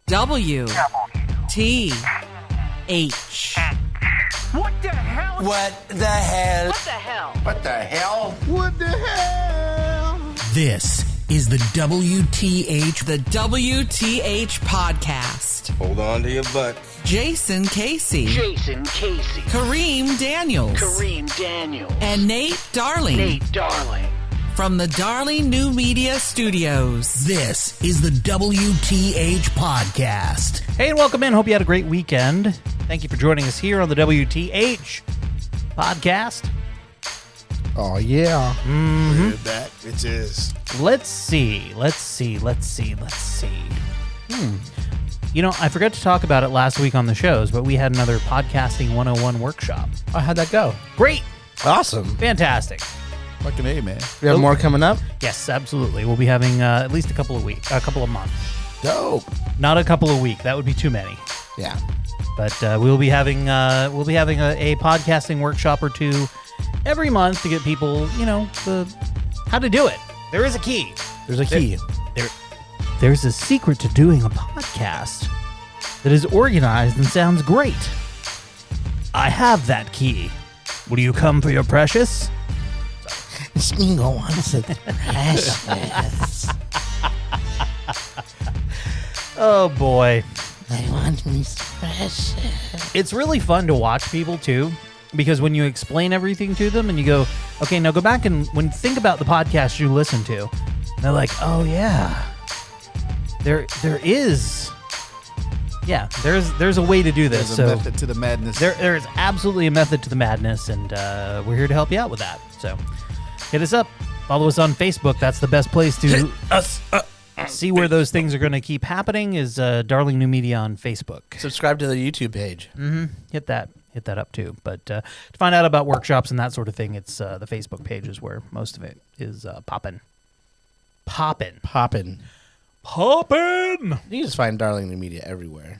WTH. What the hell? What the hell? What the hell? What the hell? What the hell? This is the WTH. The WTH podcast. Hold on to your butts. Jason Casey. Jason Casey. Kareem Daniels. Kareem Daniels. And Nate Darling. Nate Darling. From the Darling New Media Studios. This is the WTH podcast. Hey, and welcome in. Hope you had a great weekend. Thank you for joining us here on the WTH podcast. Oh, yeah. Mm-hmm. We're back, bitches. Let's see. You know, I forgot to talk about it last week on the shows, but we had another Podcasting 101 workshop. Oh, how'd that go? Great. Awesome. Fantastic. Fucking A, man. We have more coming up? Yes, absolutely. We'll be having at least a couple of months. Dope. Not a couple of weeks. That would be too many. Yeah. But we'll be having a podcasting workshop or two every month to get people, you know, how to do it. There is a key. There's a key. There's a secret to doing a podcast that is organized and sounds great. I have that key. Will you come for your precious? Smingo wants it precious. Oh, boy. I want me precious. It's really fun to watch people, too, because when you explain everything to them and you go, okay, now go back and think about the podcast you listen to, they're like, oh, yeah. There's a way to do this. There's a method to the madness. There is absolutely a method to the madness, and we're here to help you out with that. So hit us up. Follow us on Facebook. That's the best place to see where those things are going to keep happening is Darling New Media on Facebook. Subscribe to the YouTube page. Mm-hmm. Hit that up, too. But to find out about workshops and that sort of thing, it's the Facebook page is where most of it is popping. You just find Darling New Media everywhere.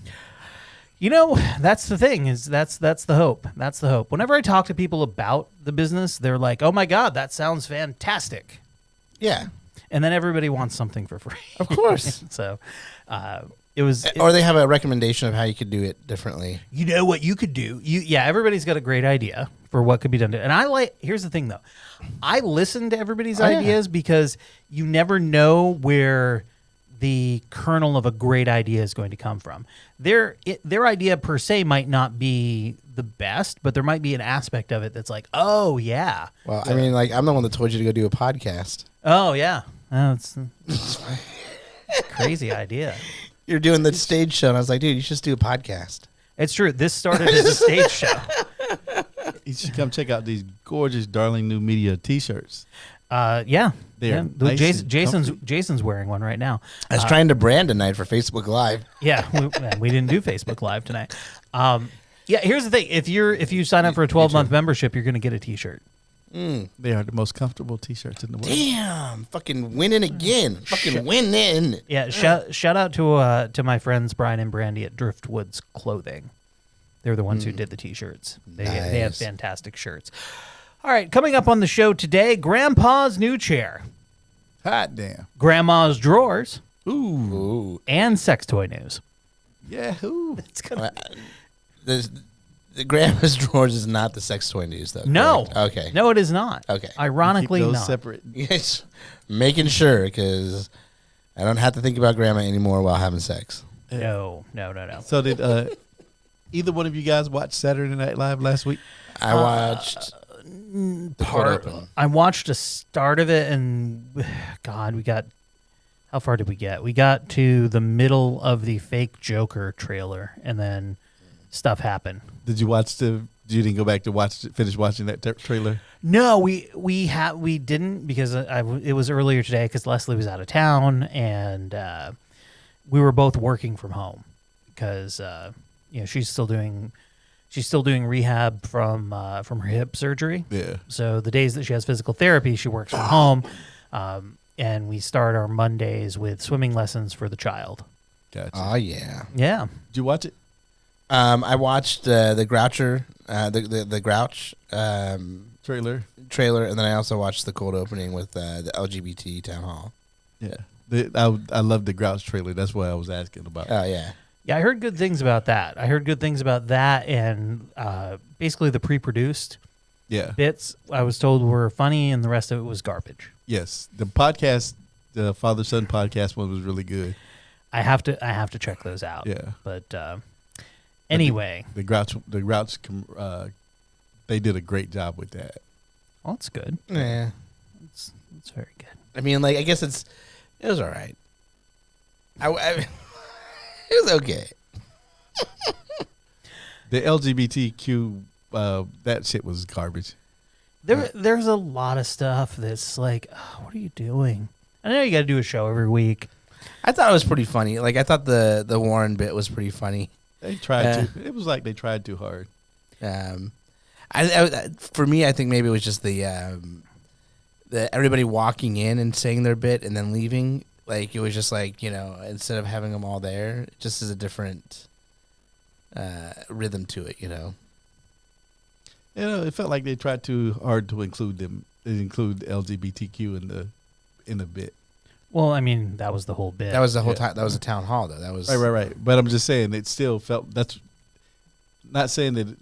You know, that's the thing, is that's the hope. That's the hope. Whenever I talk to people about the business, they're like, oh my God, that sounds fantastic. Yeah. And then everybody wants something for free. Of course. So it was... Or they have a recommendation of how you could do it differently. You know what you could do? Everybody's got a great idea for what could be done. And here's the thing, though. I listen to everybody's ideas because you never know where the kernel of a great idea is going to come from. Their idea per se might not be the best, but there might be an aspect of it that's like, oh, yeah. Well, I mean, like, I'm the one that told you to go do a podcast. Oh, yeah. Oh, it's a crazy idea. You're doing the stage show, and I was like, dude, you should just do a podcast. It's true. This started as a stage show. You should come check out these gorgeous Darling New Media T-shirts. Yeah. They're Nice nice Jason's wearing one right now. I was trying to brand tonight for Facebook Live. Yeah, we didn't do Facebook Live tonight. Here's the thing: if you sign up for a 12-month membership, you're going to get a T-shirt. They are the most comfortable T-shirts in the world. Damn, fucking winning again. Fucking winning. Yeah, shout out to my friends Brian and Brandy at Driftwoods Clothing. They're the ones who did the T-shirts. They have fantastic shirts. All right, coming up on the show today, Grandpa's new chair, Hot damn. Grandma's drawers, Ooh. and sex toy news. Yeah. Ooh. It's gonna. The Grandma's Drawers is not the sex toy news, though. No. Correct? Okay. No, it is not. Okay. Ironically, Keep those not. separate. Yes. Making sure, because I don't have to think about Grandma anymore while having sex. No. So did either one of you guys watch Saturday Night Live last week? I watched the cold open. I watched a start of it, and God, how far did we get? We got to the middle of the fake Joker trailer, and then stuff happened. Did you didn't go back to finish watching that trailer? No, we didn't, because it was earlier today because Leslie was out of town, and we were both working from home because she's still doing rehab from her hip surgery. Yeah. So the days that she has physical therapy, she works from home, and we start our Mondays with swimming lessons for the child. Gotcha. Oh, yeah. Yeah. Did you watch it? I watched the Groucher, the Grouch Trailer, and then I also watched the cold opening with the LGBT town hall. Yeah. I love the Grouch trailer. That's what I was asking about. Oh yeah. Yeah, I heard good things about that. I heard good things about that and basically the pre-produced Yeah. bits I was told were funny and the rest of it was garbage. Yes. The podcast, the Father Son podcast one was really good. I have to check those out. Yeah. But anyway, The Grouch, they did a great job with that. well, that's good. Yeah. It's very good. I mean, like, I guess it was all right. It was okay. The LGBTQ, that shit was garbage. There's a lot of stuff that's like, oh, what are you doing? I know you got to do a show every week. I thought it was pretty funny. Like, I thought the Warren bit was pretty funny. They tried to. It was like they tried too hard. For me, I think maybe it was just the everybody walking in and saying their bit and then leaving. Like, it was just like, instead of having them all there, it just is a different rhythm to it, It felt like they tried too hard to include LGBTQ in the bit. Well, I mean, that was the whole bit. That was the whole time. That was a town hall, though. That was Right. But I'm just saying, it still felt, that's not saying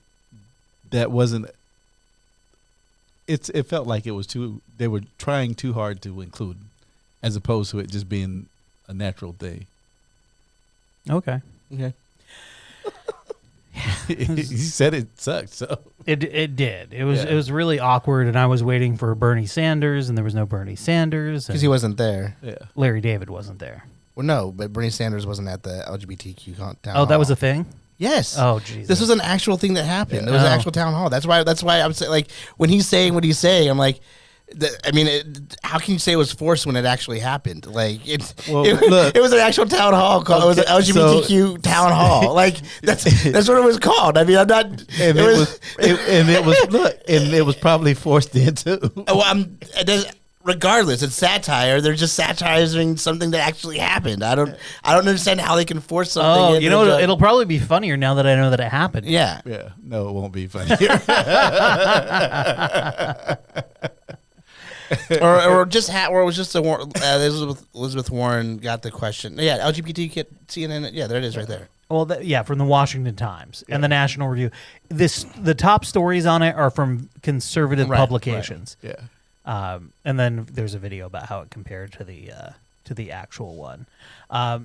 that wasn't, it felt like it was they were trying too hard to include, as opposed to it just being a natural thing. Okay. Okay. He said it sucked, so. It did. It was really awkward, and I was waiting for Bernie Sanders, and there was no Bernie Sanders. Because he wasn't there. Yeah. Larry David wasn't there. Well, no, but Bernie Sanders wasn't at the LGBTQ town Oh, hall. that was a thing? Yes. Oh, Jesus. This was an actual thing that happened. It was an Oh. actual town hall. That's why I'm saying, like, when he's saying what he's saying, I'm like, how can you say it was forced when it actually happened? Like, it was an actual town hall called. It was an LGBTQ town hall. Like, that's what it was called. I mean, I'm not. And it was probably forced into. Regardless, it's satire. They're just satirizing something that actually happened. I don't understand how they can force something. Oh, it'll probably be funnier now that I know that it happened. Yeah. Yeah. No, it won't be funny. or it was just Elizabeth Warren got the question. Yeah, LGBT CNN. Yeah, there it is, right there. Well, from the Washington Times and the National Review. The top stories on it are from conservative publications. Yeah. And then there's a video about how it compared to the actual one. I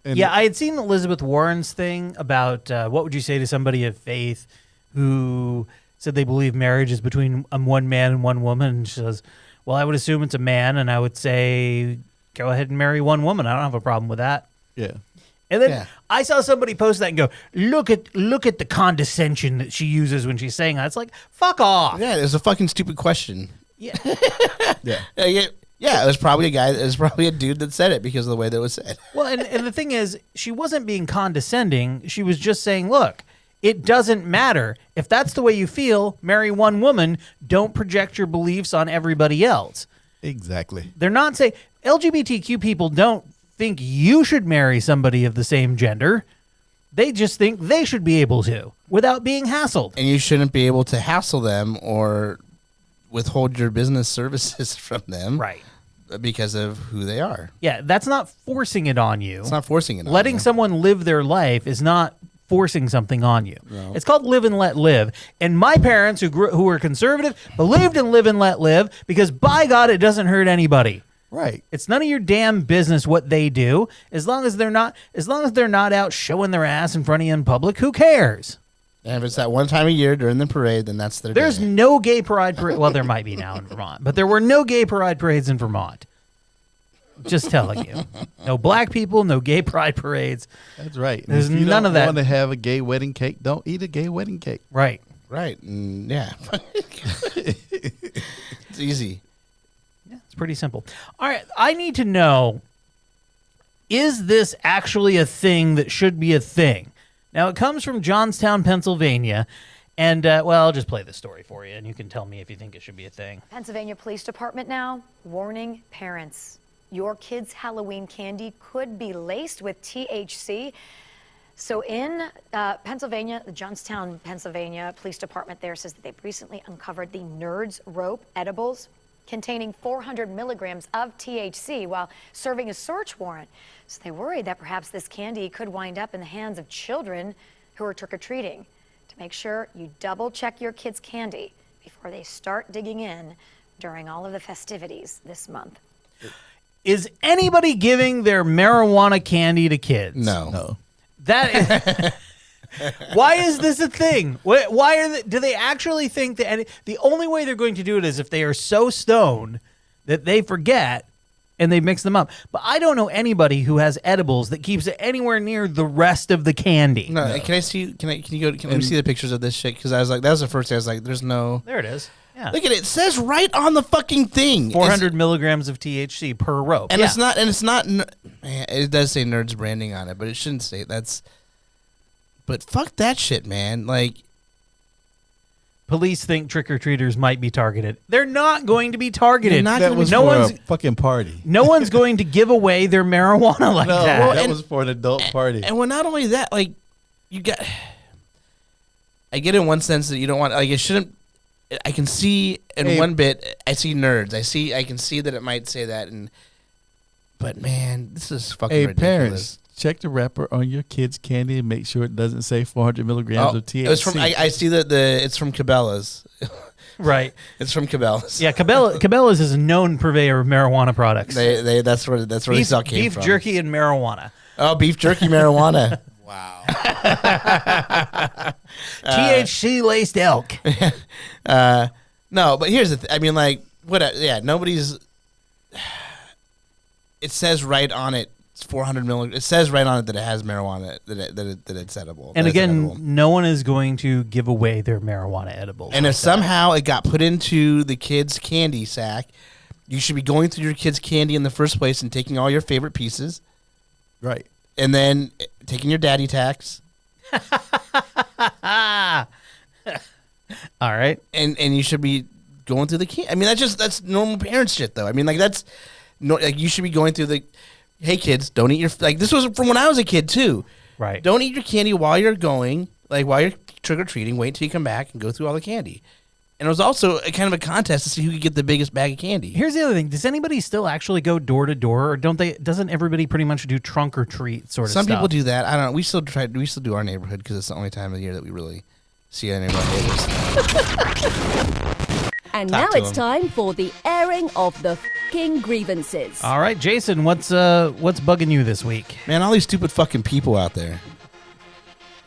had seen Elizabeth Warren's thing about what would you say to somebody of faith who said they believe marriage is between one man and one woman. And she says, well, I would assume it's a man, and I would say go ahead and marry one woman. I don't have a problem with that. Yeah. And then I saw somebody post that and go, look at the condescension that she uses when she's saying that. It's like, fuck off. Yeah, it was a fucking stupid question. Yeah. Yeah, it was probably a guy. It was probably a dude that said it because of the way that it was said. Well, and the thing is, she wasn't being condescending. She was just saying, look, it doesn't matter. If that's the way you feel, marry one woman. Don't project your beliefs on everybody else. Exactly. They're not saying LGBTQ people don't think you should marry somebody of the same gender. They just think they should be able to without being hassled. And you shouldn't be able to hassle them or withhold your business services from them. Right. Because of who they are. Yeah, that's not forcing it on you. It's not forcing it on Letting you. someone live their life is not forcing something on you. No. It's called live and let live. And my parents, who were conservative, believed in live and let live because, by God, it doesn't hurt anybody. Right. It's none of your damn business what they do. As long as they're not out showing their ass in front of you in public, who cares? And if it's that one time a year during the parade, then that's their There's day. no gay pride parade. Well, there might be now in Vermont, but there were no gay pride parades in Vermont. Just telling you. No black people, no gay pride parades. That's right. There's if you none of that. want to have a gay wedding cake, don't eat a gay wedding cake. Right. Right. Yeah. It's easy. Yeah, it's pretty simple. All right, I need to know, is this actually a thing that should be a thing? Now, it comes from Johnstown, Pennsylvania, and, I'll just play this story for you, and you can tell me if you think it should be a thing. Pennsylvania Police Department now warning parents. Your kids' Halloween candy could be laced with THC. So in Pennsylvania, the Johnstown, Pennsylvania Police Department there says that they've recently uncovered the Nerds Rope edibles containing 400 milligrams of THC while serving a search warrant. So they worried that perhaps this candy could wind up in the hands of children who are trick-or-treating. To make sure you double-check your kids' candy before they start digging in during all of the festivities this month. Is anybody giving their marijuana candy to kids? No. That is. Why is this a thing? Why are they, do they actually think that the only way they're going to do it is if they are so stoned that they forget and they mix them up? But I don't know anybody who has edibles that keeps it anywhere near the rest of the candy. No. Can I see? Can let me see the pictures of this shit? Because I was like, that was the first thing I was like, there's no. There it is. Yeah. Look at it. It says right on the fucking thing. 400 milligrams of THC per rope. And it's not. It does say Nerds branding on it, but it shouldn't say that's. But fuck that shit, man. Like, police think trick-or-treaters might be targeted. They're not going to be targeted. That was no for one's a fucking party. No one's going to give away their marijuana like No, that. that was for an adult party. And well, not only that, like, you got. I get in one sense that you don't want. Like, it shouldn't. I can see in one bit. I see nerds. I can see that it might say that. But man, this is fucking ridiculous. Parents, check the wrapper on your kid's candy and make sure it doesn't say 400 milligrams of THC. It was from. I see that it's from Cabela's. Right. It's from Cabela's. Yeah, Cabela's is a known purveyor of marijuana products. That's where this all came beef from. Beef jerky and marijuana. Oh, beef jerky marijuana. Wow. THC laced elk. No, but here's the thing. I mean, like, what? Yeah, nobody's. It says right on it, it's 400 milligrams. It says right on it that it has marijuana, that it's edible. And again, no one is going to give away their marijuana edibles. And if somehow it got put into the kid's candy sack, you should be going through your kid's candy in the first place and taking all your favorite pieces. Right. And then taking your daddy tax. All right. And you should be going through the candy. I mean, that's normal parent shit, though. I mean, like, that's no, like, you should be going through the, hey, kids, don't eat your, like, this was from when I was a kid, too. Right. Don't eat your candy while you're going, like, while you're trick-or-treating. Wait until you come back and go through all the candy. And it was also a kind of a contest to see who could get the biggest bag of candy. Here's the other thing. Does anybody still actually go door to door, or doesn't everybody pretty much do trunk or treat sort of stuff? Some people do that. I don't know. We still do our neighborhood because it's the only time of the year that we really see any of our neighbors. And now it's time for the airing of the fucking grievances. All right, Jason, what's bugging you this week? Man, all these stupid fucking people out there.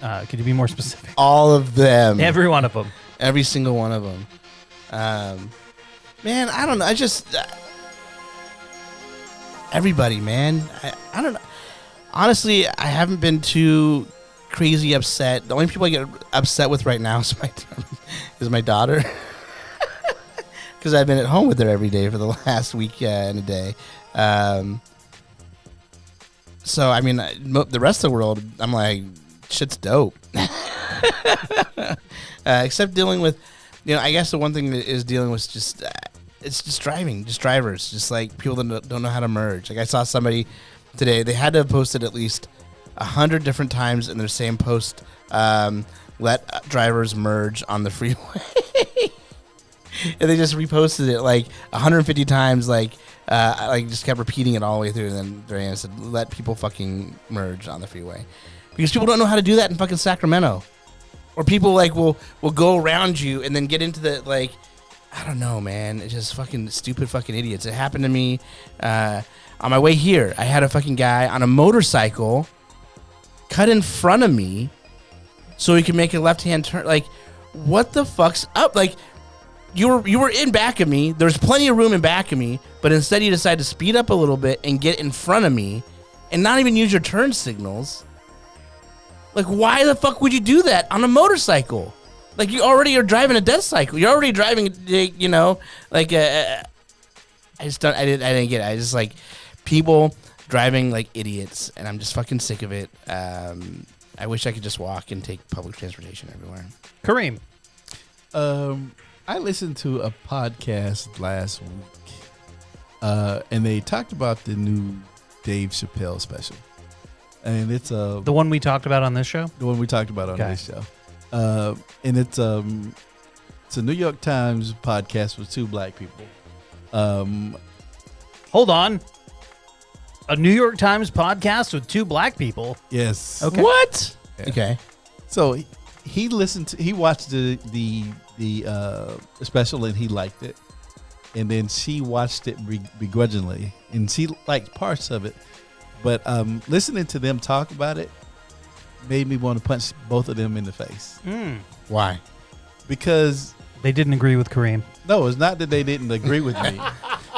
Could you be more specific? All of them. Every one of them. Every single one of them. Man, I don't know. I just... everybody, man. I don't know. Honestly, I haven't been too crazy upset. The only people I get upset with right now is my daughter. Because I've been at home with her every day for the last week and a day. So, I mean, the rest of the world, I'm like, shit's dope. Except dealing with, I guess the one thing that is dealing with just, it's just driving, just drivers, just like people that don't know how to merge. Like I saw somebody today, they had to have posted at least 100 different times in their same post, let drivers merge on the freeway. And they just reposted it like 150 times, like just kept repeating it all the way through. And then very end said, let people fucking merge on the freeway. Because people don't know how to do that in fucking Sacramento. Or people like will go around you and then get into the, like, I don't know, man. It's just fucking stupid fucking idiots. It happened to me on my way here. I had a fucking guy on a motorcycle cut in front of me so he could make a left-hand turn. Like, what the fuck's up? Like, you were in back of me. There's plenty of room in back of me, but instead you decided to speed up a little bit and get in front of me and not even use your turn signals. Like, why the fuck would you do that on a motorcycle? Like, you already are driving a death cycle. You're already driving, like, I didn't get it. I just, like, people driving like idiots, and I'm just fucking sick of it. I wish I could just walk and take public transportation everywhere. Kareem. I listened to a podcast last week, and they talked about the new Dave Chappelle special. And it's the one we talked about on this show? The one we talked about on this show. And it's a New York Times podcast with two black people. Hold on. A New York Times podcast with 2 black people. Yes. Okay. What? Yeah. Okay. So he watched the special and he liked it, and then she watched it begrudgingly, and she liked parts of it, but listening to them talk about it made me want to punch both of them in the face. Why? Because they didn't agree with Kareem. No, it's not that they didn't agree with me.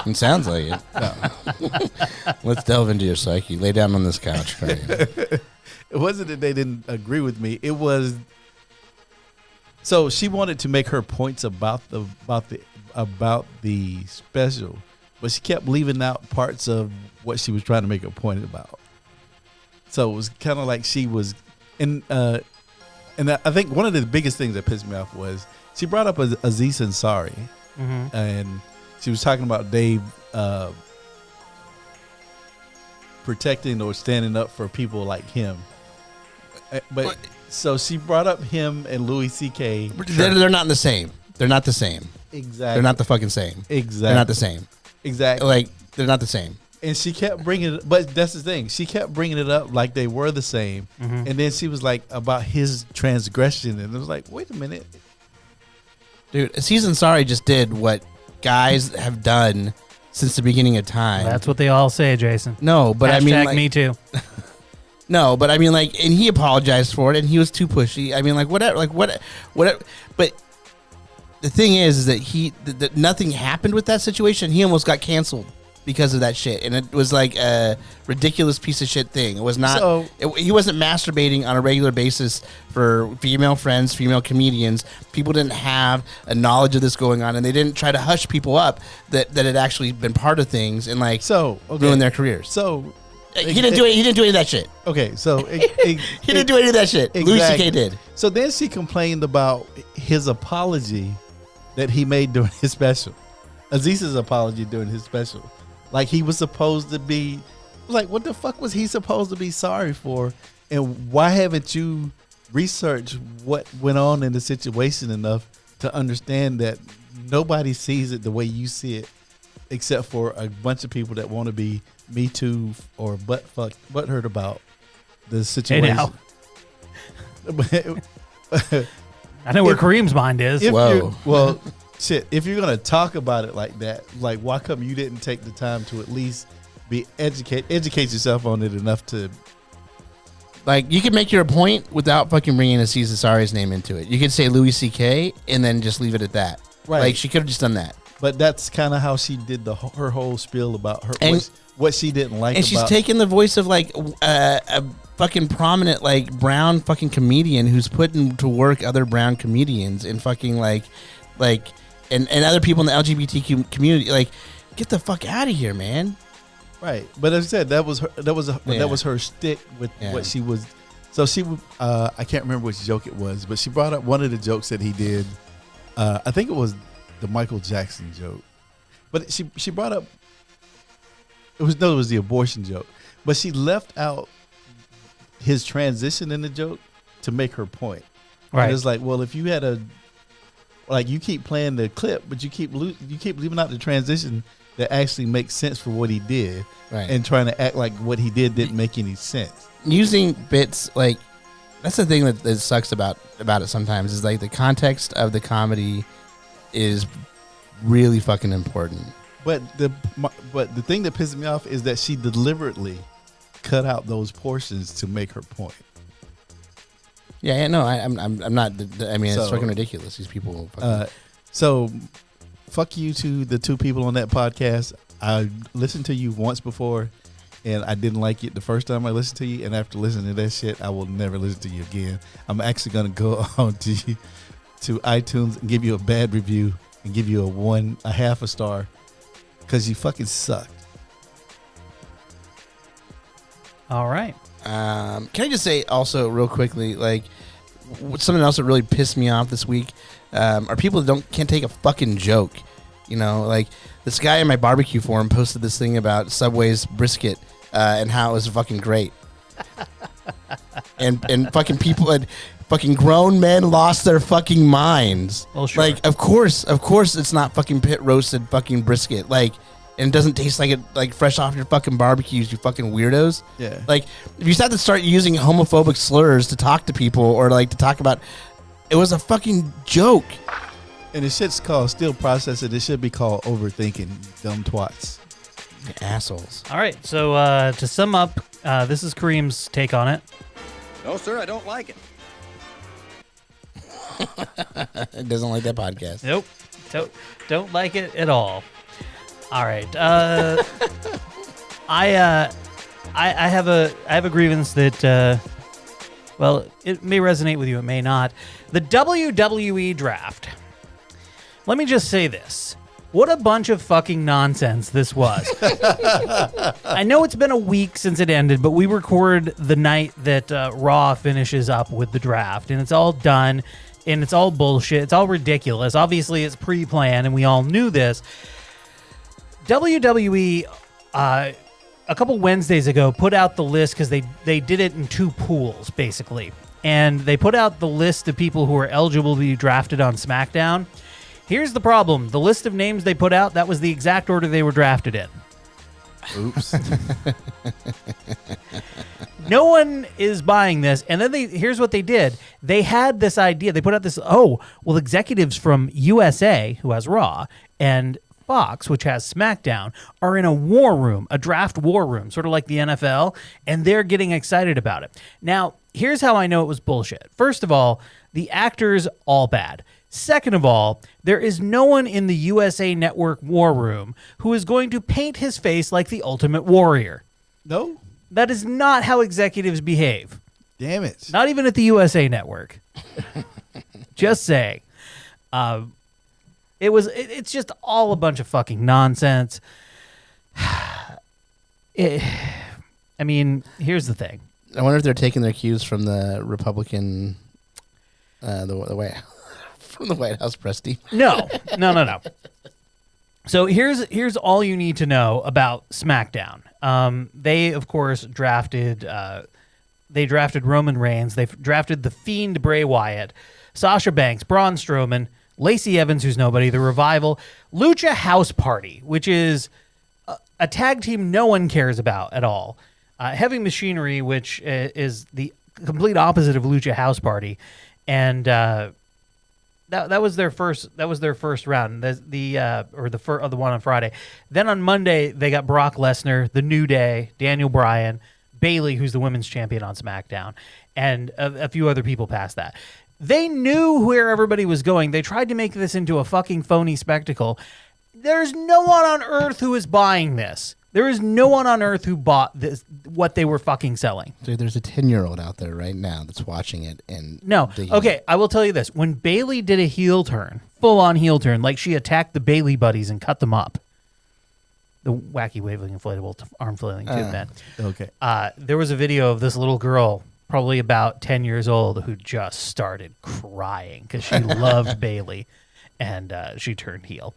It sounds like it. No. Let's delve into your psyche. Lay down on this couch. It wasn't that they didn't agree with me. It was so she wanted to make her points about the special, but she kept leaving out parts of what she was trying to make a point about. So it was kind of like she was, and I think one of the biggest things that pissed me off was she brought up Aziz Ansari, and she was talking about Dave protecting or standing up for people like him. But so she brought up him and Louis C.K. They're not the same. They're not the same. Exactly. They're not the fucking same. Exactly. They're not the same. Exactly. Like, they're not the same. And she kept bringing it, but that's the thing. She kept bringing it up like they were the same. And then she was like, about his transgression. And it was like, wait a minute. Dude, Aziz Ansari just did what guys have done since the beginning of time. That's what they all say, Jason. No, but I mean, like, me too. No, but I mean, like, and he apologized for it, and he was too pushy. I mean, like, whatever. But the thing is that that nothing happened with that situation. He almost got canceled because of that shit, and it was like a ridiculous piece of shit thing. It was not. He wasn't masturbating on a regular basis for female friends, female comedians. People didn't have a knowledge of this going on, and they didn't try to hush people up that had actually been part of things and like ruin their careers. So. He didn't do it. He didn't do any of that shit. Okay, so he didn't do any of that shit. Exactly. Louis C.K. did. So then she complained about his apology that he made during his special. Aziz's apology during his special, like he was supposed to be. Like, what the fuck was he supposed to be sorry for? And why haven't you researched what went on in the situation enough to understand that nobody sees it the way you see it, except for a bunch of people that want to be Me Too or butt hurt about the situation. Hey now. I know where Kareem's mind is. Well, shit, if you're going to talk about it like that, like, why come you didn't take the time to at least be educate yourself on it enough to... Like, you could make your point without fucking bringing Aziz Ansari's name into it. You could say Louis C.K. and then just leave it at that. Right. Like, she could have just done that. But that's kind of how she did her whole spiel about her what she didn't like. And she's taking the voice of like a fucking prominent like brown fucking comedian who's putting to work other brown comedians and fucking like and other people in the LGBTQ community. Like, get the fuck out of here, man. Right, but as I said, that was her stick with what she was. So she, I can't remember which joke it was, but she brought up one of the jokes that he did. I think it was the Michael Jackson joke, but she brought up it was the abortion joke, but she left out his transition in the joke to make her point. Right, and it's like, well, if you had you keep playing the clip, but you keep leaving out the transition that actually makes sense for what he did, right, and trying to act like what he didn't make any sense. Using bits like that's the thing that sucks about it sometimes is like the context of the comedy is really fucking important. But the thing that pisses me off is that she deliberately cut out those portions to make her point. Yeah, no, I'm not. I mean, it's fucking ridiculous. These people. So, fuck you to the two people on that podcast. I listened to you once before, and I didn't like it the first time I listened to you. And after listening to that shit, I will never listen to you again. I'm actually gonna go on to iTunes and give you a bad review and give you a half a star because you fucking suck. All right. Can I just say also real quickly, like something else that really pissed me off this week are people that can't take a fucking joke. You know, like this guy in my barbecue forum posted this thing about Subway's brisket and how it was fucking great. and fucking people and fucking grown men lost their fucking minds. Well, sure. Like, of course, it's not fucking pit roasted fucking brisket. Like, and it doesn't taste like it like fresh off your fucking barbecues, you fucking weirdos. Yeah. Like, if you have to start using homophobic slurs to talk to people or like to talk about, it was a fucking joke. And the shit's called still processing. It should be called overthinking, dumb twats. You assholes. All right, so to sum up, this is Kareem's take on it. No, sir, I don't like it. It doesn't like that podcast. Nope, don't like it at all. All right, I have a grievance that well, it may resonate with you, it may not. The WWE Draft. Let me just say this. What a bunch of fucking nonsense this was. I know it's been a week since it ended, but we record the night that Raw finishes up with the draft, and it's all done, and it's all bullshit. It's all ridiculous. Obviously, it's pre-planned, and we all knew this. WWE, a couple Wednesdays ago, put out the list because they did it in two pools, basically. And they put out the list of people who are eligible to be drafted on SmackDown. Here's the problem. The list of names they put out, that was the exact order they were drafted in. Oops. No one is buying this. And then here's what they did. They had this idea. They put out this, executives from USA, who has Raw, and Fox, which has SmackDown, are in a war room, a draft war room, sort of like the NFL, and they're getting excited about it. Now, here's how I know it was bullshit. First of all, the actors, all bad. Second of all, there is no one in the USA Network war room who is going to paint his face like the Ultimate Warrior. No? That is not how executives behave. Damn it. Not even at the USA Network. Just saying. It's just all a bunch of fucking nonsense. I mean, here's the thing. I wonder if they're taking their cues from the Republican, the way. From the White House press team. No. So here's all you need to know about SmackDown. They of course drafted Roman Reigns. They drafted the Fiend Bray Wyatt, Sasha Banks, Braun Strowman, Lacey Evans, who's nobody, The Revival, Lucha House Party, which is a tag team no one cares about at all. Heavy Machinery, which is the complete opposite of Lucha House Party, and that was their first round. The one on Friday. Then on Monday they got Brock Lesnar, The New Day, Daniel Bryan, Bayley, who's the women's champion on SmackDown, and a few other people past that. They knew where everybody was going. They tried to make this into a fucking phony spectacle. There's no one on earth who is buying this. There is no one on earth who bought this, what they were fucking selling. Dude, there's a 10-year-old out there right now that's watching it and no. Okay, I will tell you this. When Bayley did a heel turn, full-on heel turn, like she attacked the Bayley buddies and cut them up, the wacky waving inflatable arm flailing tube man. Okay. There was a video of this little girl, probably about 10 years old, who just started crying because she loved Bayley, and she turned heel.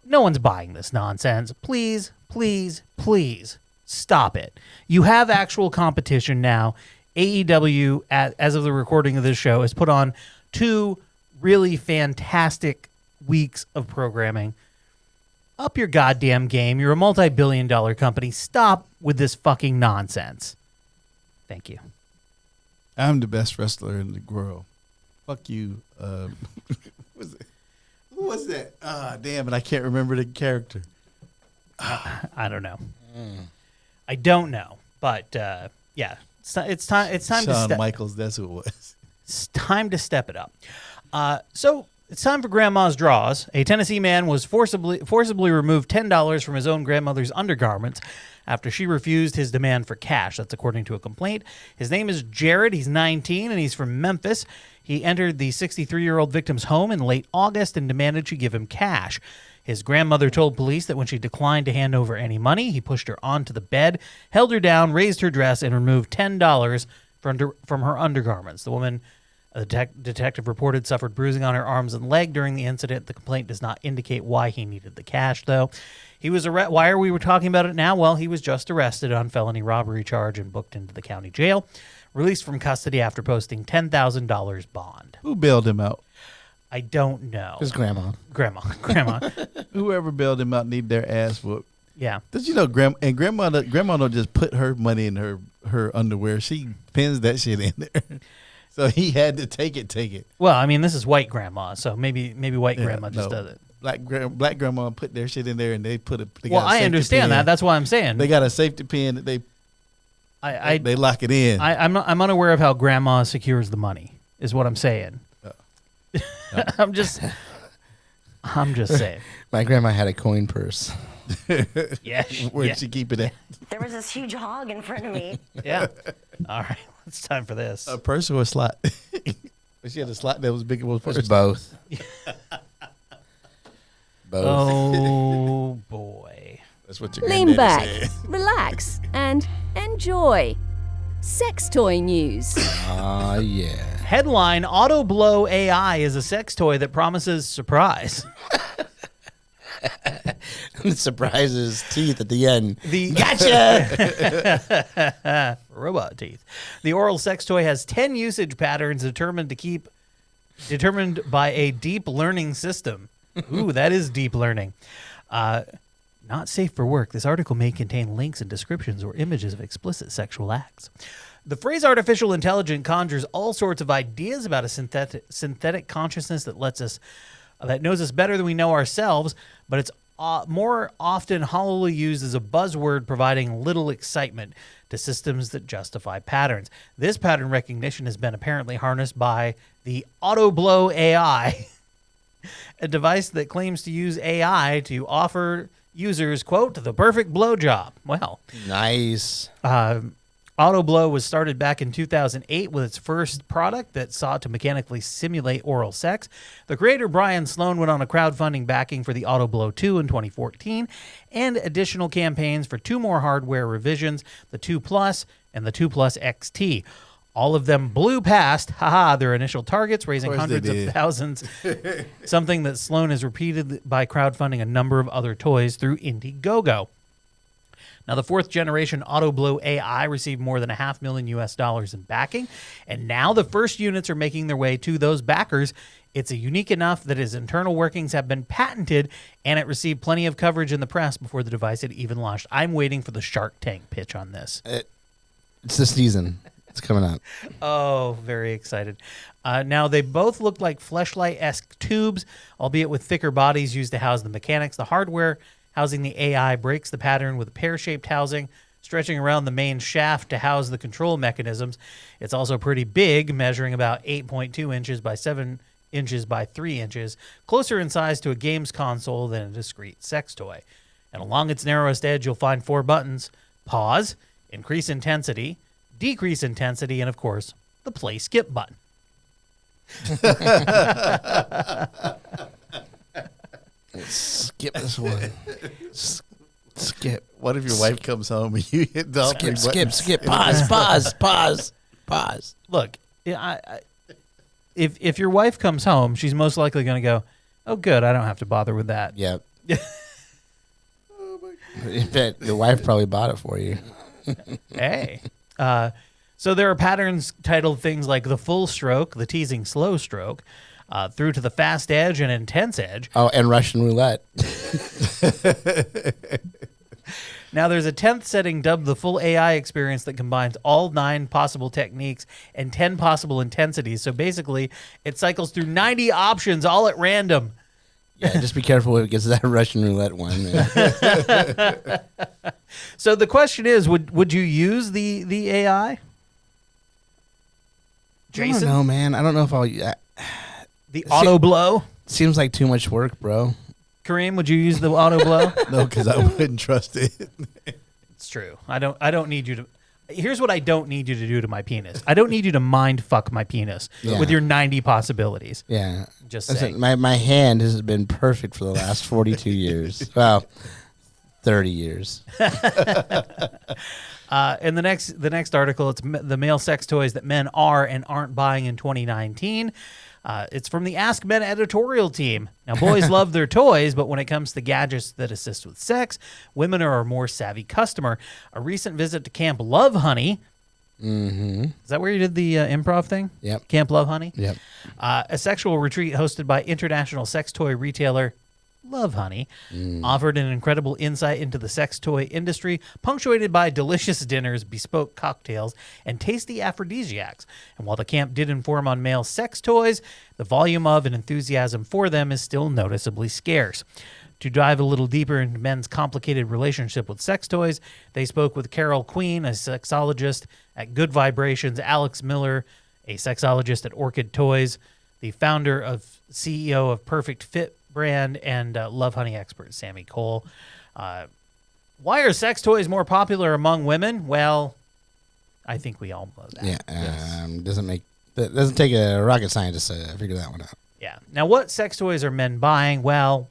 No one's buying this nonsense. Please, please, please stop it. You have actual competition now. AEW, as of the recording of this show, has put on 2 really fantastic weeks of programming. Up your goddamn game. You're a multi-billion-dollar company. Stop with this fucking nonsense. Thank you. I'm the best wrestler in the world. Fuck you. Who was that? Damn it, I can't remember the character. I don't know. I don't know, but yeah, it's time. It's time Shawn to Michaels. That's who it was. It's time to step it up. So it's time for Grandma's Draws. A Tennessee man was forcibly removed $10 from his own grandmother's undergarments after she refused his demand for cash. That's according to a complaint. His name is Jared. He's 19, and he's from Memphis. He entered the 63-year-old victim's home in late August and demanded she give him cash. His grandmother told police that when she declined to hand over any money, he pushed her onto the bed, held her down, raised her dress, and removed $10 from her undergarments. The woman, a detective reported, suffered bruising on her arms and leg during the incident. The complaint does not indicate why he needed the cash, though. He was Why are we talking about it now? Well, he was just arrested on felony robbery charge and booked into the county jail. released from custody after posting $10,000 bond. Who bailed him out? I don't know. His grandma. Grandma. Whoever bailed him out need their ass whooped. Yeah. Did you know grandma don't just put her money in her underwear. She pins that shit in there. So he had to take it. Well, I mean, this is white grandma, so maybe white grandma just does it. Black grandma put their shit in there and they put it. Well, I understand that. That's why I'm saying they got a safety pin that they lock it in. I'm unaware of how grandma secures the money. Is what I'm saying. I'm just saying. My grandma had a coin purse. Yeah. Where'd she keep it at? There was this huge hog in front of me. Yeah. All right. It's time for this. A purse or a slot? She had a slot that was big. It was both. Both. Oh boy. That's what your Lean back, said. relax, and enjoy. Sex toy news. Yeah. Headline: Autoblow AI is a sex toy that promises surprise. The surprise is teeth at the end. Gotcha. Robot teeth. The oral sex toy has 10 usage patterns determined by a deep learning system. Ooh, that is deep learning. Not safe for work. This article may contain links and descriptions or images of explicit sexual acts. The phrase artificial intelligence conjures all sorts of ideas about a synthetic consciousness that knows us better than we know ourselves, but it's more often hollowly used as a buzzword, providing little excitement to systems that justify patterns. This pattern recognition has been apparently harnessed by the Autoblow AI, a device that claims to use AI to offer users, quote, the perfect blowjob. Well, nice. Autoblow was started back in 2008 with its first product that sought to mechanically simulate oral sex. The creator, Brian Sloan, went on a crowdfunding backing for the Autoblow 2 in 2014 and additional campaigns for 2 more hardware revisions, the 2 Plus and the 2 Plus XT. All of them blew past, their initial targets, raising hundreds of thousands, something that Sloan has repeated by crowdfunding a number of other toys through Indiegogo. Now, the 4th generation Autoblow AI received more than $500,000 in backing, and now the first units are making their way to those backers. It's unique enough that its internal workings have been patented, and it received plenty of coverage in the press before the device had even launched. I'm waiting for the Shark Tank pitch on this. It's this season. It's coming up. Oh, very excited. Now, they both look like fleshlight-esque tubes, albeit with thicker bodies used to house the mechanics. The hardware housing the AI breaks the pattern with a pear-shaped housing stretching around the main shaft to house the control mechanisms. It's also pretty big, measuring about 8.2 inches by 7 inches by 3 inches, closer in size to a games console than a discrete sex toy. And along its narrowest edge, you'll find 4 buttons: pause, increase intensity, decrease intensity, and, of course, the play skip button. Skip this one. Skip. What if your wife comes home and you hit the skip. Pause. Look, if your wife comes home, she's most likely going to go, "Oh, good, I don't have to bother with that." Yep. In fact, your wife probably bought it for you. Hey. So there are patterns titled things like the full stroke, the teasing slow stroke, through to the fast edge and intense edge. Oh, and Russian roulette. Now, there's a 10th setting dubbed the full AI experience that combines all 9 possible techniques and 10 possible intensities. So basically, it cycles through 90 options all at random. Yeah, just be careful when it gets to that Russian roulette one. So the question is, would you use the AI? Jason? I don't know, man. I don't know if I'll... The Autoblow? Seems like too much work, bro. Kareem, would you use the Autoblow? No, because I wouldn't trust it. It's true. I don't need you to... Here's what I don't need you to do to my penis. I don't need you to mind fuck my penis with your 90 possibilities. Yeah. Just saying. saying. My hand has been perfect for the last 42 years. Well, 30 years. And the next article, it's the male sex toys that men are and aren't buying in 2019. It's from the Ask Men editorial team. Now, boys love their toys, but when it comes to gadgets that assist with sex, women are a more savvy customer. A recent visit to Camp Love Honey Mm-hmm. Is that where you did the improv thing? Yep. Camp Love Honey? Yep. A sexual retreat hosted by international sex toy retailer Love Honey offered an incredible insight into the sex toy industry, punctuated by delicious dinners, bespoke cocktails, and tasty aphrodisiacs. And while the camp did inform on male sex toys, the volume of and enthusiasm for them is still noticeably scarce. To dive a little deeper into men's complicated relationship with sex toys, they spoke with Carol Queen, a sexologist at Good Vibrations, Alex Miller, a sexologist at Orchid Toys, the founder of CEO of Perfect Fit brand, and Love Honey expert Sammy Cole. Why are sex toys more popular among women? Well, I think we all know that. Yeah, doesn't take a rocket scientist to figure that one out. Yeah. Now, what sex toys are men buying? Well,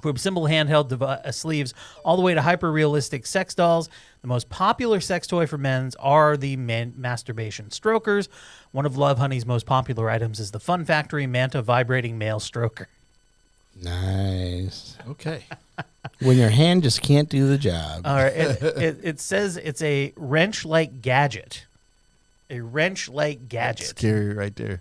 from simple handheld sleeves all the way to hyper-realistic sex dolls, the most popular sex toy for men are the masturbation strokers. One of Love Honey's most popular items is the Fun Factory Manta Vibrating Male Stroker. Nice. Okay. When your hand just can't do the job. All right. It says it's a wrench-like gadget. A wrench-like gadget. That's scary right there.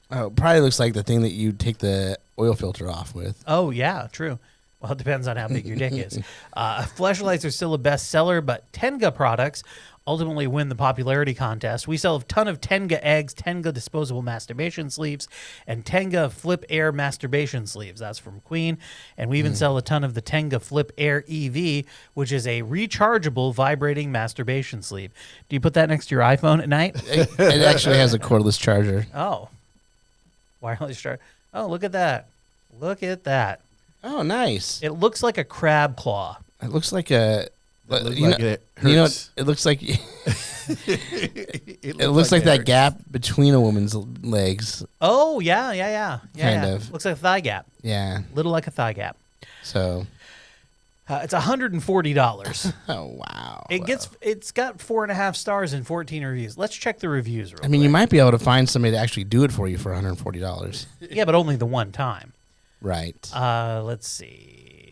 Oh, it probably looks like the thing that you take the oil filter off with. Oh, yeah, true. Well, it depends on how big your dick is. Fleshlights are still a bestseller, but Tenga products ultimately win the popularity contest. We sell a ton of Tenga eggs, Tenga disposable masturbation sleeves, and Tenga Flip Air masturbation sleeves. That's from Queen. And we even sell a ton of the Tenga Flip Air EV, which is a rechargeable vibrating masturbation sleeve. Do you put that next to your iPhone at night? It actually has a cordless charger. Oh. Wireless charger. Oh, look at that. Look at that. Oh, nice. It looks like a crab claw. It looks like a... it looks like it looks like that gap between a woman's legs. Oh, yeah. Kind of. Looks like a thigh gap. Yeah. Little like a thigh gap. So it's $140. Oh, wow. It's got 4.5 stars and 14 reviews. Let's check the reviews real quick. You might be able to find somebody to actually do it for you for $140. Yeah, but only the one time. Right. Let's see.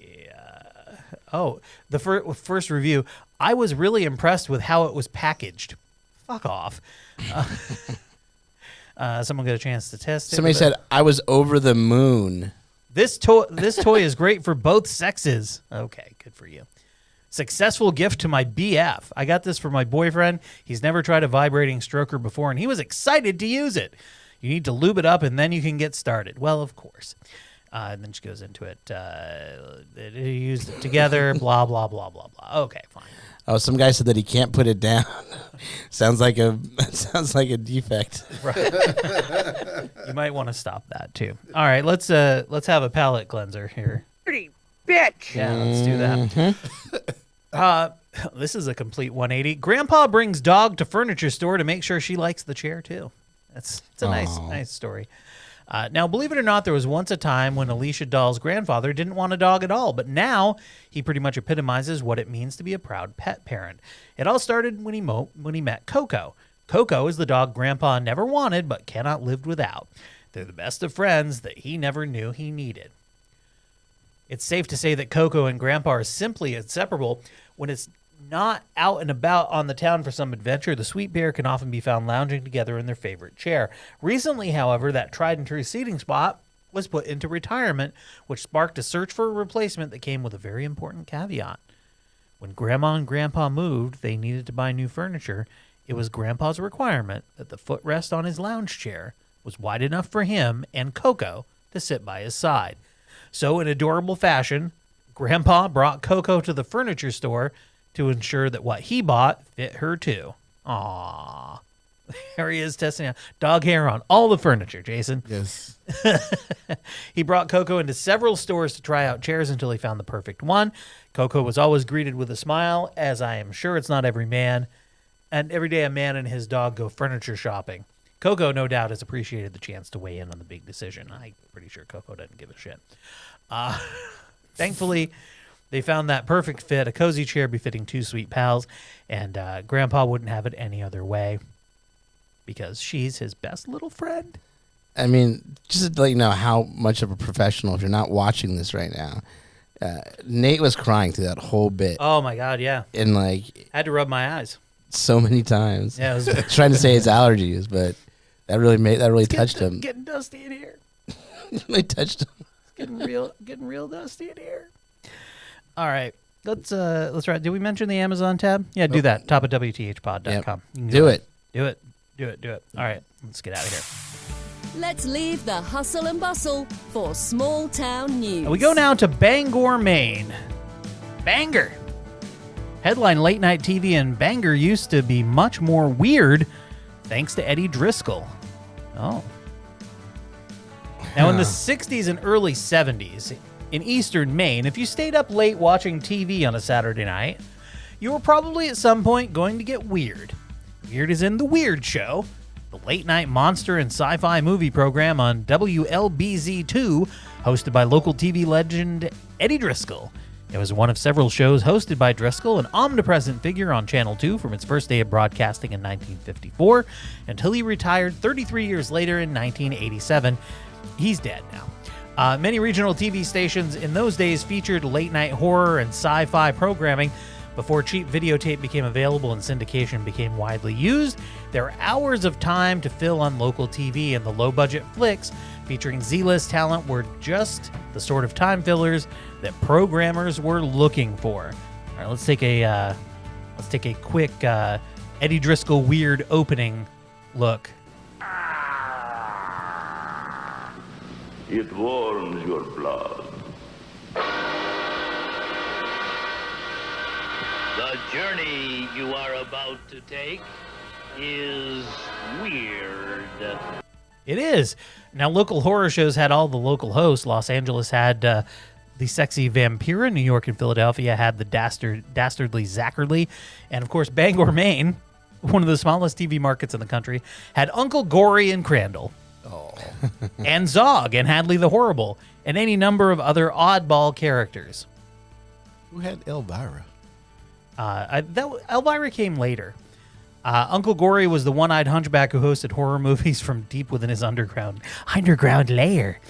The first review. I was really impressed with how it was packaged. Fuck off. Someone got a chance to test it. Somebody said, I was over the moon. This toy is great for both sexes. Okay, good for you. Successful gift to my BF. I got this for my boyfriend. He's never tried a vibrating stroker before, and he was excited to use it. You need to lube it up, and then you can get started. Well, of course. And then she goes into it. They used it together, blah, blah, blah, blah, blah. Okay, fine. Oh, some guy said that he can't put it down. sounds like a defect. Right. You might want to stop that too. All right, let's have a palate cleanser here. Dirty bitch. Yeah, let's do that. This is a complete 180. Grandpa brings dog to furniture store to make sure she likes the chair too. It's a nice story. Now, believe it or not, there was once a time when Alicia Doll's grandfather didn't want a dog at all, but now he pretty much epitomizes what it means to be a proud pet parent. It all started when he met Coco. Coco is the dog Grandpa never wanted but cannot live without. They're the best of friends that he never knew he needed. It's safe to say that Coco and Grandpa are simply inseparable. When it's not out and about on the town for some adventure, the sweet pair can often be found lounging together in their favorite chair. Recently, however, that tried and true seating spot was put into retirement, which sparked a search for a replacement that came with a very important caveat. When Grandma and Grandpa moved, they needed to buy new furniture. It was Grandpa's requirement that the footrest on his lounge chair was wide enough for him and Coco to sit by his side. So, in adorable fashion, Grandpa brought Coco to the furniture store to ensure that what he bought fit her too. Aww. There he is testing out dog hair on all the furniture, Jason. Yes. He brought Coco into several stores to try out chairs until he found the perfect one. Coco was always greeted with a smile, as I am sure it's not every man. And every day a man and his dog go furniture shopping. Coco, no doubt, has appreciated the chance to weigh in on the big decision. I'm pretty sure Coco doesn't give a shit. Thankfully, they found that perfect fit, a cozy chair befitting two sweet pals, and Grandpa wouldn't have it any other way because she's his best little friend. I mean, just to let you know how much of a professional, if you're not watching this right now, Nate was crying through that whole bit. Oh, my God, yeah. And, like... I had to rub my eyes. so many times. Yeah, it was trying to say his allergies, but that really touched him. Getting dusty in here. Really touched him. It's getting real dusty in here. All right. Let's try. Did we mention the Amazon tab? Yeah, do that. Top of WTHpod.com. Yep. Do it. Do it. All right. Let's get out of here. Let's leave the hustle and bustle for small town news. We go now to Bangor, Maine. Bangor. Headline: Late night TV in Bangor used to be much more weird thanks to Eddie Driscoll. Oh. Now, in the 60s and early 70s, in eastern Maine, if you stayed up late watching TV on a Saturday night, you were probably at some point going to get weird. Weird is in The Weird Show, the late-night monster and sci-fi movie program on WLBZ2, hosted by local TV legend Eddie Driscoll. It was one of several shows hosted by Driscoll, an omnipresent figure on Channel 2 from its first day of broadcasting in 1954, until he retired 33 years later in 1987. He's dead now. Many regional TV stations in those days featured late-night horror and sci-fi programming. Before cheap videotape became available and syndication became widely used, there were hours of time to fill on local TV, and the low-budget flicks featuring Z-list talent were just the sort of time fillers that programmers were looking for. All right, let's take a quick Eddie Driscoll weird opening look. It warms your blood. The journey you are about to take is weird. It is. Now, local horror shows had all the local hosts. Los Angeles had the sexy Vampira. New York and Philadelphia had the dastardly Zachary. And, of course, Bangor, Maine, one of the smallest TV markets in the country, had Uncle Gory and Crandall. Oh. And Zog and Hadley the Horrible, and any number of other oddball characters. Who had Elvira? Elvira came later. Uncle Gory was the one-eyed hunchback who hosted horror movies from deep within his underground lair.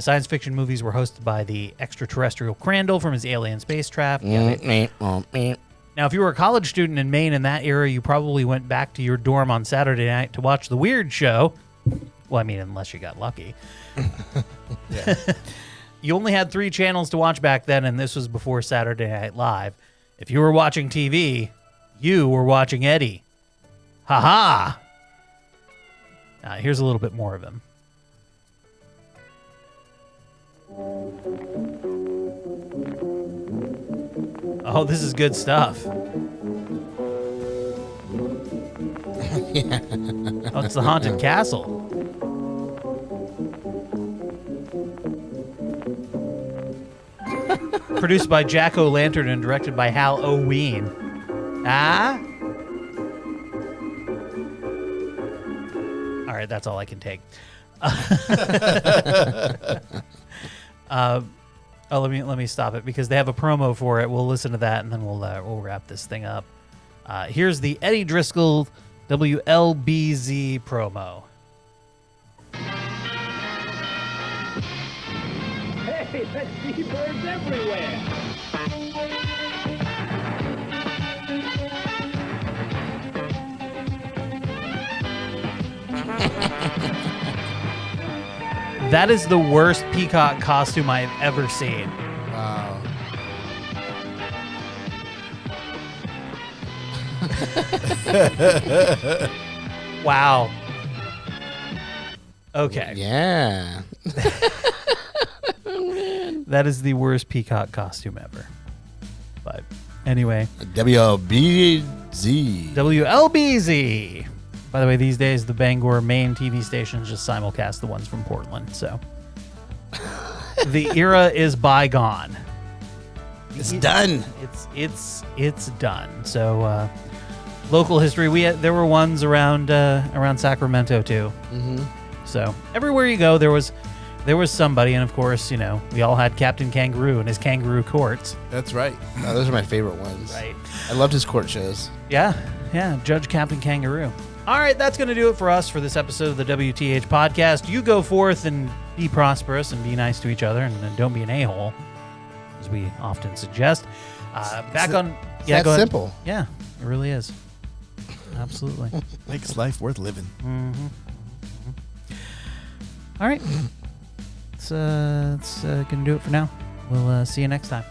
Science fiction movies were hosted by the extraterrestrial Crandall from his alien spacecraft. Now, if you were a college student in Maine in that era, you probably went back to your dorm on Saturday night to watch The Weird Show. Well, I mean, unless you got lucky. You only had 3 channels to watch back then, and this was before Saturday Night Live. If you were watching TV, you were watching Eddie. Ha-ha! Here's a little bit more of him. Oh, this is good stuff. Oh, it's the Haunted Castle. Produced by Jack O'Lantern and directed by Hal Oween. All right, that's all I can take. Let me stop it because they have a promo for it. We'll listen to that and then we'll wrap this thing up. Here's the Eddie Driscoll WLBZ promo. Hey, let's see birds everywhere. That is the worst peacock costume I have ever seen. Wow. Wow. Okay. Yeah. That is the worst peacock costume ever. But anyway. WLBZ. By the way, these days the Bangor Maine TV stations just simulcast the ones from Portland. So the era is bygone. It's done. It's done. So local history. There were ones around Sacramento too. Mm-hmm. So everywhere you go, there was somebody, and of course, we all had Captain Kangaroo and his kangaroo courts. That's right. Oh, those are my favorite ones. Right. I loved his court shows. Yeah, Judge Captain Kangaroo. All right, that's going to do it for us for this episode of the WTH podcast. You go forth and be prosperous and be nice to each other, and don't be an a-hole, as we often suggest. Go ahead. Simple. Yeah, it really is. Absolutely. Makes life worth living. All right. That's going to do it for now. We'll see you next time.